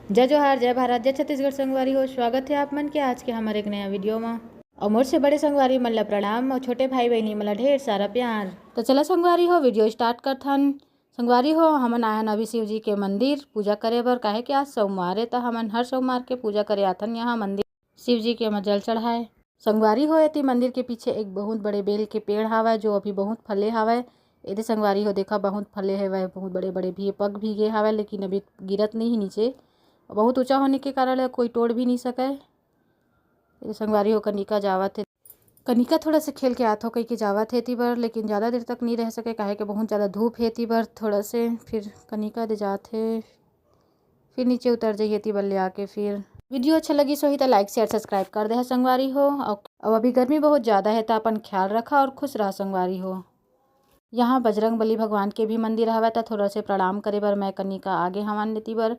जय जोहार, जय भारत, जय छत्तीसगढ़ संगवारी हो। स्वागत है आप मन के आज के हमारे एक नया वीडियो में। और मोर से बड़े संगवारी मन ला प्रणाम और छोटे भाई बहनी मन ला ढेर सारा प्यार। तो चला संगवारी हो वीडियो स्टार्ट करथन। संगवारी हो हमन आयन अभी शिव जी के मंदिर पूजा करे बर, काहे कि आज सोमवार है तो हमन हर सोमवार के पूजा करे आथन यहाँ मंदिर शिव जी के जल चढ़ाए। संगवारी हो एती मंदिर के पीछे एक बहुत बड़े बेल के पेड़ हावय जो अभी बहुत फले हावय। एदे संगवारी हो देखा बहुत फले हेवय, बहुत बड़े बड़े भी पग भी गे हावय, लेकिन अभी गिरत नहीं ही नीचे। बहुत ऊंचा होने के कारण कोई तोड़ भी नहीं सके। संगवारी हो कनिका जावत है, कनिका थोड़ा से खेल के आथो कही के जावत है ती बर, लेकिन ज़्यादा देर तक नहीं रह सके काहे के बहुत ज़्यादा धूप है ती बर। थोड़ा से फिर कनिका दे जात है, फिर नीचे उतर जाइए ती बर ले आके। फिर वीडियो अच्छा लगी सो ही तो लाइक शेयर सब्सक्राइब कर दे है संगवारी हो। और अभी गर्मी बहुत ज़्यादा है तो अपन ख्याल रखा और खुश रहा संगवारी हो। यहाँ बजरंग बली भगवान के भी मंदिर हवय तो थोड़ा से प्रणाम करे बर मैं कनिका आगे हवन लेती बर।